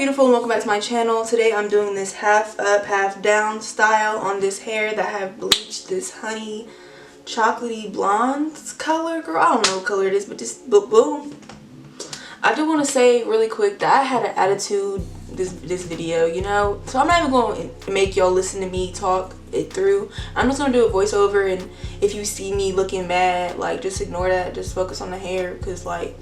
beautiful, and welcome back to my channel. Today I'm doing this half up, half down style on this hair that I have bleached this honey chocolatey blonde color. Girl, I don't know what color it is, but just boom. I do want to say really quick that I had an attitude this video, you know, so I'm not even going to make y'all listen to me talk it through. I'm just going to do a voiceover, and if you see me looking mad, like, just ignore that. Just focus on the hair, because like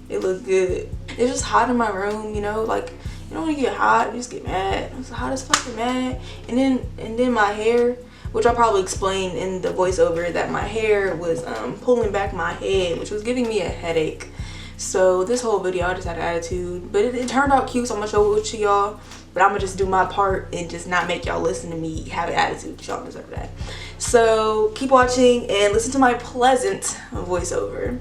it looked good. It's just hot in my room, you know, like, you know, when you get hot, you just get mad. I was hot as fucking mad. And then my hair, which I'll probably explain in the voiceover, that my hair was pulling back my head, which was giving me a headache. So this whole video I just had an attitude, but it turned out cute, so I'm gonna show it to y'all. But I'm gonna just do my part and just not make y'all listen to me have an attitude. Y'all deserve that. So keep watching and listen to my pleasant voiceover.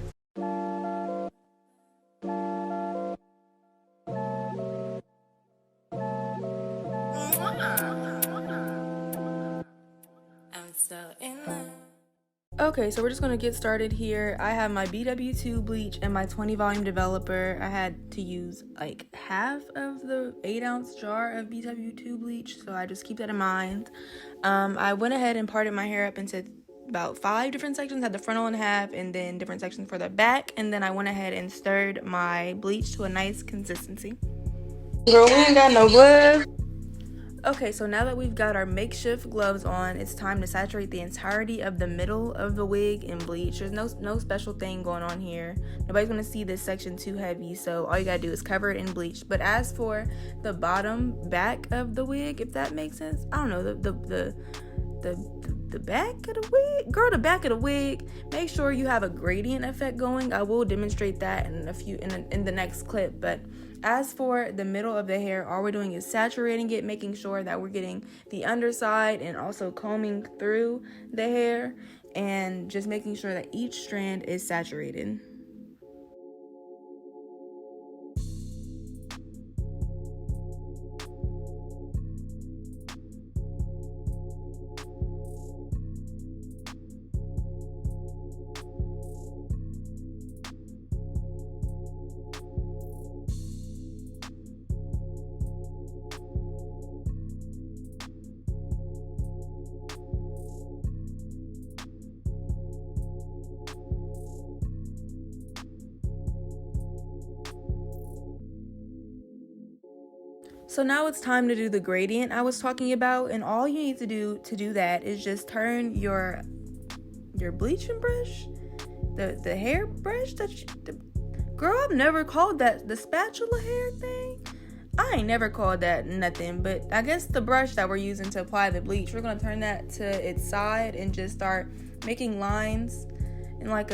Okay, so we're just gonna get started here. I have my BW2 bleach and my 20 volume developer. I had to use like half of the 8-ounce jar of BW2 bleach, so I just keep that in mind. I went ahead and parted my hair up into about 5 different sections. Had the frontal in half and then different sections for the back, and then I went ahead and stirred my bleach to a nice consistency. Girl, we ain't got no gloves. Okay, so now that we've got our makeshift gloves on, it's time to saturate the entirety of the middle of the wig in bleach. There's no special thing going on here. Nobody's gonna see this section too heavy, so all you gotta do is cover it in bleach. But as for the bottom back of the wig, if that makes sense, I don't know, the back of the wig, girl, the back of the wig, make sure you have a gradient effect going. I will demonstrate that in the next clip. But as for the middle of the hair, all we're doing is saturating it, making sure that we're getting the underside and also combing through the hair, and just making sure that each strand is saturated. So now it's time to do the gradient I was talking about, and all you need to do that is just turn your bleaching brush, the hair brush girl, I've never called that the spatula hair thing. I ain't never called that nothing, but I guess the brush that we're using to apply the bleach, we're gonna turn that to its side and just start making lines in like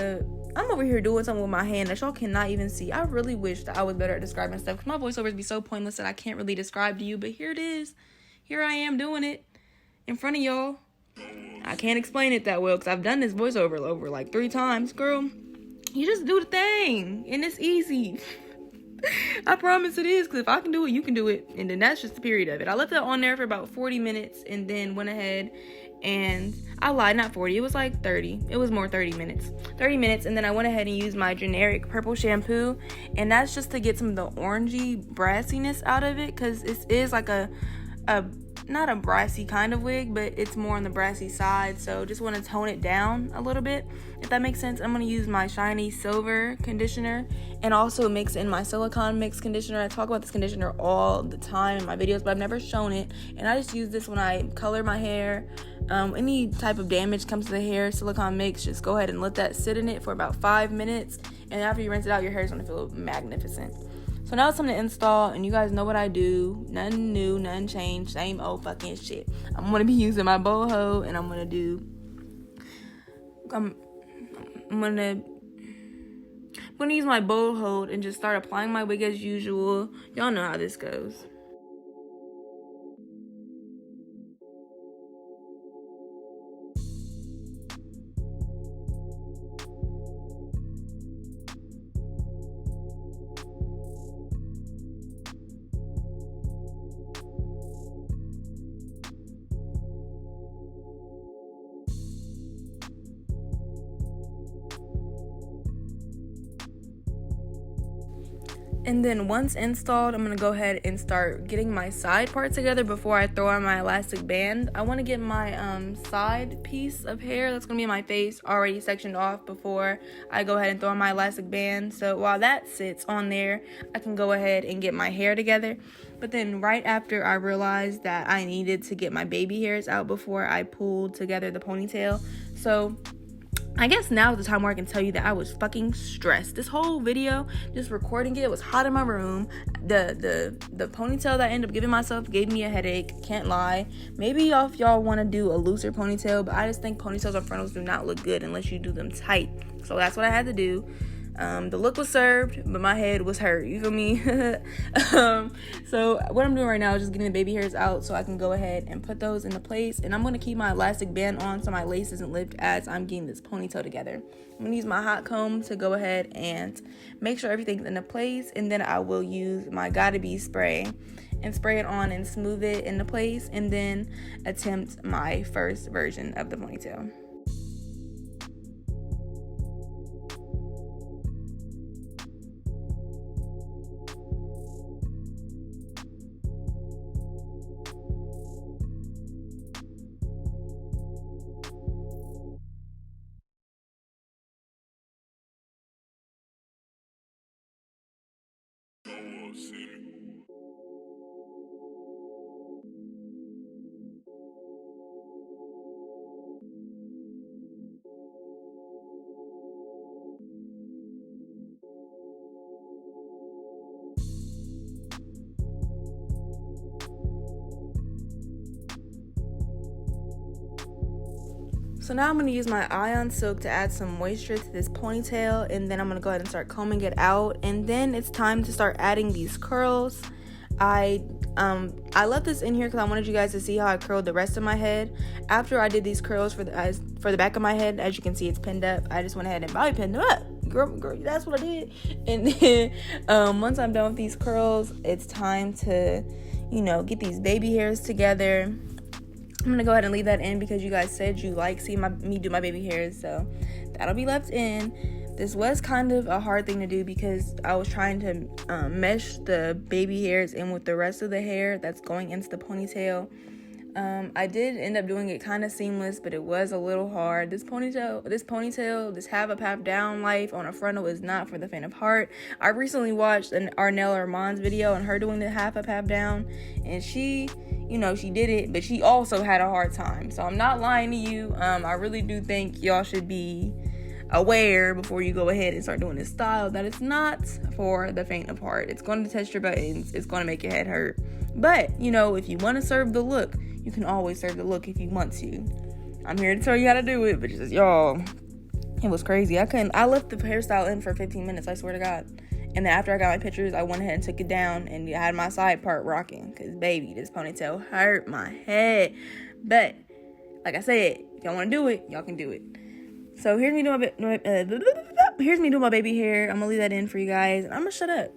I'm over here doing something with my hand that y'all cannot even see. I really wish that I was better at describing stuff, because my voiceovers be so pointless that I can't really describe to you. But here it is. Here I am doing it in front of y'all. I can't explain it that well because I've done this voiceover over like 3 times. Girl, you just do the thing and it's easy. I promise it is, because if I can do it, you can do it. And then that's just the period of it. I left that on there for about 40 minutes and then went ahead and I lied, not 40, it was like 30. It was more 30 minutes. 30 minutes, and then I went ahead and used my generic purple shampoo, and that's just to get some of the orangey brassiness out of it, because it is like a not a brassy kind of wig, but it's more on the brassy side, so just want to tone it down a little bit, if that makes sense. I'm going to use my shiny silver conditioner and also mix in my silicone mix conditioner. I talk about this conditioner all the time in my videos, but I've never shown it, and I just use this when I color my hair. Any type of damage comes to the hair, silicone mix, just go ahead and let that sit in it for about 5 minutes, and after you rinse it out, your hair is going to feel magnificent. So now it's time to install, and you guys know what I do. Nothing new, nothing changed, same old fucking shit. I'm going to be using my boho, and I'm going to use my boho and just start applying my wig as usual. Y'all know how this goes. And then once installed, I'm going to go ahead and start getting my side part together before I throw on my elastic band. I want to get my side piece of hair that's going to be in my face already sectioned off before I go ahead and throw on my elastic band. So while that sits on there, I can go ahead and get my hair together. But then right after I realized that I needed to get my baby hairs out before I pulled together the ponytail. So I guess now is the time where I can tell you that I was fucking stressed. This whole video, just recording it, was hot in my room. The ponytail that I ended up giving myself gave me a headache. Can't lie. Maybe if y'all want to do a looser ponytail, but I just think ponytails on frontals do not look good unless you do them tight. So that's what I had to do. The look was served, but my head was hurt. You feel me? So what I'm doing right now is just getting the baby hairs out so I can go ahead and put those into place. And I'm going to keep my elastic band on so my lace isn't lifted as I'm getting this ponytail together. I'm going to use my hot comb to go ahead and make sure everything's into place. And then I will use my Gotta Be spray and spray it on and smooth it into place. And then attempt my first version of the ponytail. So now I'm going to use my Ion Silk to add some moisture to this ponytail, and then I'm going to go ahead and start combing it out. And then it's time to start adding these curls. I left this in here because I wanted you guys to see how I curled the rest of my head. After I did these curls for the back of my head, as you can see, it's pinned up. I just went ahead and bobby pinned them up. Girl, that's what I did. And then once I'm done with these curls, it's time to, get these baby hairs together. I'm going to go ahead and leave that in because you guys said you like seeing me do my baby hairs, so that'll be left in. This was kind of a hard thing to do because I was trying to mesh the baby hairs in with the rest of the hair that's going into the ponytail. I did end up doing it kind of seamless, but it was a little hard. This ponytail, this half down life on a frontal is not for the faint of heart. I recently watched an Arnell Armand's video on her doing the half down, and she did it, but she also had a hard time. So I'm not lying to you. I really do think y'all should be aware before you go ahead and start doing this style that it's not for the faint of heart. It's going to test your buttons. It's going to make your head hurt. But, if you want to serve the look, you can always serve the look if you want to. I'm here to tell you how to do it, but just, y'all, it was crazy. I left the hairstyle in for 15 minutes, I swear to God. And then after I got my pictures, I went ahead and took it down and I had my side part rocking. Because, baby, this ponytail hurt my head. But, like I said, if y'all want to do it, y'all can do it. So, here's me doing my baby hair. I'm going to leave that in for you guys. And I'm going to shut up.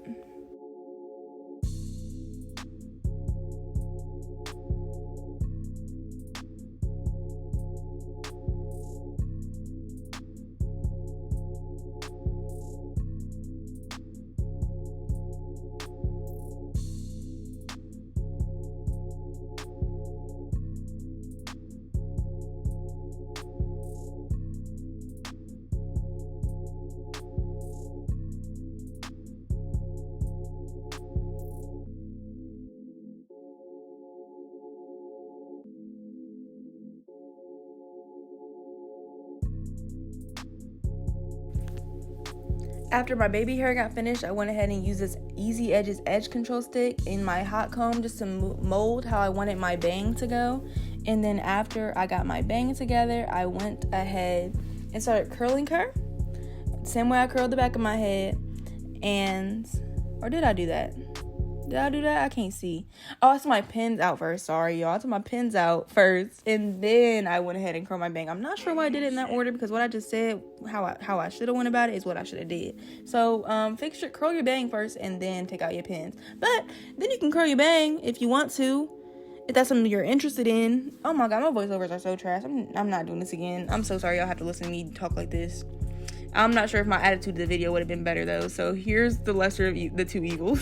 After my baby hair got finished, I went ahead and used this Easy Edges edge control stick in my hot comb just to mold how I wanted my bang to go. And then after I got my bang together, I went ahead and started curling her. Same way I curled the back of my head. Or did I do that? Did I do that? I can't see. Oh, I took my pins out first. Sorry, y'all. I took my pins out first, and then I went ahead and curled my bang. I'm not sure why I did it in that order because what I just said, how I should have went about it is what I should have did. So, curl your bang first, and then take out your pins. But then you can curl your bang if you want to, if that's something you're interested in. Oh my God, my voiceovers are so trash. I'm not doing this again. I'm so sorry y'all have to listen to me talk like this. I'm not sure if my attitude to the video would have been better though. So here's the lesser of the two evils.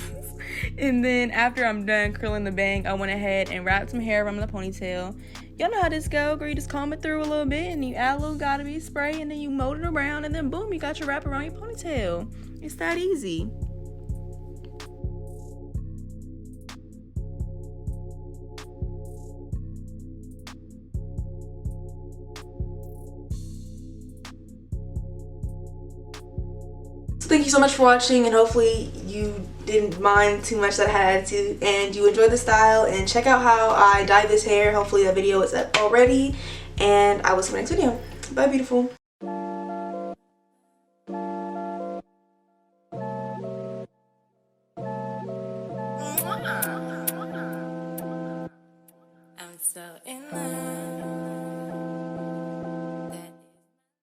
And then after I'm done curling the bang, I went ahead and wrapped some hair around the ponytail. Y'all know how this go, girl. You just comb it through a little bit and you add a little gotta be spray and then you mold it around and then boom, you got your wrap around your ponytail. It's that easy. Thank you so much for watching, and hopefully you didn't mind too much that I had to, and you enjoyed the style. And check out how I dyed this hair. Hopefully that video is up already, and I will see you in the next video. Bye, beautiful.